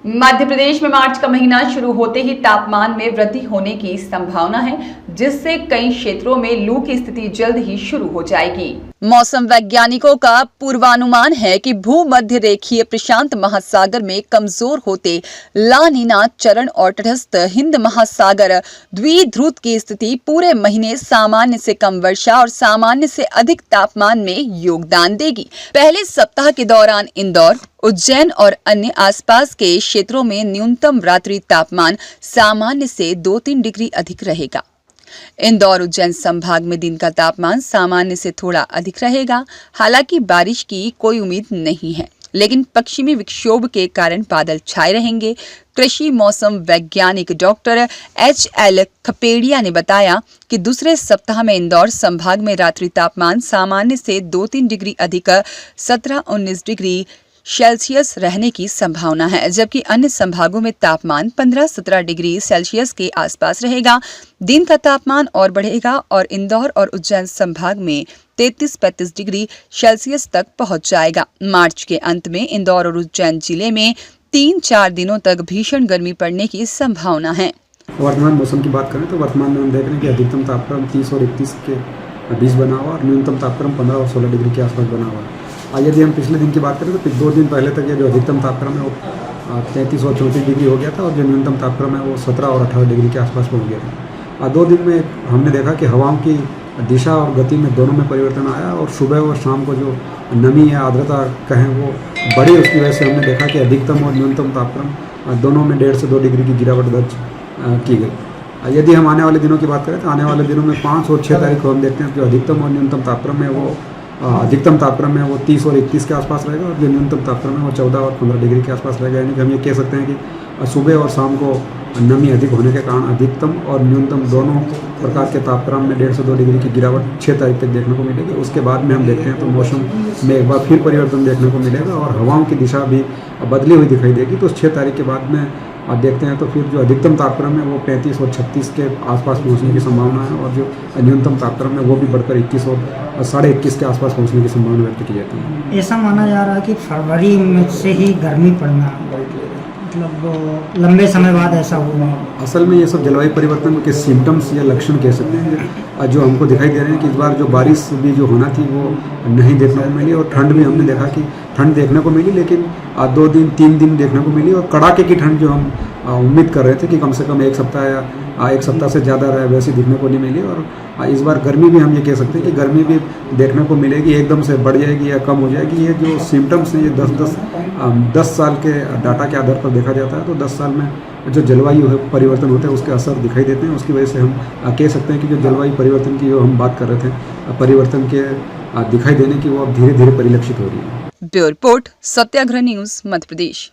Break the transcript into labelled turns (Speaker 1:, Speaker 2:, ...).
Speaker 1: मध्य प्रदेश में मार्च का महीना शुरू होते ही तापमान में वृद्धि होने की संभावना है, जिससे कई क्षेत्रों में लू की स्थिति जल्द ही शुरू हो जाएगी। मौसम वैज्ञानिकों का पूर्वानुमान है कि भूमध्य रेखीय प्रशांत महासागर में कमजोर होते ला नीना चरण और तटस्थ हिंद महासागर द्विध्रुव की स्थिति पूरे महीने सामान्य से कम वर्षा और सामान्य से अधिक तापमान में योगदान देगी। पहले सप्ताह के दौरान इंदौर, उज्जैन और अन्य आसपास के क्षेत्रों में न्यूनतम रात्रि तापमान सामान्य से 2-3 डिग्री अधिक रहेगा। इंदौर उज्जैन संभाग में दिन का तापमान सामान्य से थोड़ा अधिक रहेगा। हालांकि बारिश की कोई उम्मीद नहीं है, लेकिन पश्चिमी विक्षोभ के कारण बादल छाए रहेंगे। कृषि मौसम वैज्ञानिक डॉक्टर HL खपेड़िया ने बताया कि दूसरे सप्ताह में इंदौर संभाग में रात्रि तापमान सामान्य से 2-3 डिग्री अधिक 17-19 डिग्री सेल्सियस रहने की संभावना है, जबकि अन्य संभागों में तापमान 15-17 डिग्री सेल्सियस के आसपास रहेगा। दिन का तापमान और बढ़ेगा और इंदौर और उज्जैन संभाग में 33-35 डिग्री सेल्सियस तक पहुंच जाएगा। मार्च के अंत में इंदौर और उज्जैन जिले में 3-4 दिनों तक भीषण गर्मी पड़ने की संभावना है।
Speaker 2: वर्तमान मौसम की बात करें तो वर्तमान में हम देख रहे हैं कि अधिकतम तापक्रम 30 और 31 के बीच बना हुआ और न्यूनतम तापक्रम 15 और 16 डिग्री के आसपास बना हुआ है। यदि हम पिछले दिन की बात करें तो 2 दिन पहले तक ये जो अधिकतम तापक्रम है वो 33 और 34 डिग्री हो गया था और जो न्यूनतम तापक्रम है वो 17 और 18 डिग्री के आसपास पहुंच गया था। 2 दिन में हमने देखा कि हवाओं की दिशा और गति में दोनों में परिवर्तन आया और सुबह और शाम को जो नमी या आर्द्रता कहें वो बढ़ी। उसकी वजह से हमने देखा कि अधिकतम और न्यूनतम तापक्रम दोनों में 1.5 से 2 डिग्री की गिरावट दर्ज की गई। यदि हम आने वाले दिनों की बात करें तो आने वाले दिनों में 5 और 6 तारीख को हम देखते हैं जो अधिकतम और न्यूनतम तापक्रम है वो अधिकतम तापक्रम है वो 30 और 31 के आसपास रहेगा और जो न्यूनतम तापक्रम है वो 14 और 15 डिग्री के आसपास रहेगा। यानी कि हम ये कह सकते हैं कि सुबह और शाम को नमी अधिक होने के कारण अधिकतम और न्यूनतम दोनों प्रकार के तापक्रम में 1.5 से 2 डिग्री की गिरावट 6 तारीख तक देखने को मिलेगी। उसके बाद में हम देखते हैं तो मौसम में एक बार फिर परिवर्तन देखने को मिलेगा और हवाओं की दिशा भी बदली हुई दिखाई देगी। तो 6 तारीख के बाद में आप देखते हैं तो फिर जो अधिकतम तापक्रम है वो 35 और 36 के आसपास पहुंचने की संभावना है और जो न्यूनतम तापक्रम है वो भी बढ़कर 21 और 21.5 के आसपास पहुंचने की संभावना व्यक्त की जाती है।
Speaker 3: ऐसा माना जा रहा है कि फरवरी में से ही गर्मी पड़ना, मतलब लंबे समय बाद ऐसा हुआ।
Speaker 2: असल में ये सब जलवायु परिवर्तन के सिम्टम्स या लक्षण कह सकते हैं जो हमको दिखाई दे रहे हैं कि इस बार जो बारिश भी जो होना थी वो नहीं देखने को मिली और ठंड भी हमने देखा कि ठंड देखने को मिली, लेकिन 2 दिन 3 दिन देखने को मिली और कड़ाके की ठंड जो हम उम्मीद कर रहे थे कि कम से कम 1 सप्ताह या 1 सप्ताह से ज़्यादा रहे वैसी दिखने को नहीं मिली। और इस बार गर्मी भी हम ये कह सकते हैं कि गर्मी भी देखने को मिलेगी, एकदम से बढ़ जाएगी या कम हो जाएगी। ये जो सिम्टम्स हैं ये 10 साल के डाटा के आधार पर देखा जाता है। तो 10 साल में जो जलवायु परिवर्तन होते हैं उसके असर दिखाई देते हैं। उसकी वजह से हम कह सकते हैं कि जो जलवायु परिवर्तन की जो हम बात कर रहे थे परिवर्तन के दिखाई देने की वो अब धीरे धीरे परिलक्षित हो रही है।
Speaker 1: ब्यूरो रिपोर्ट, सत्याग्रह न्यूज़, मध्य प्रदेश।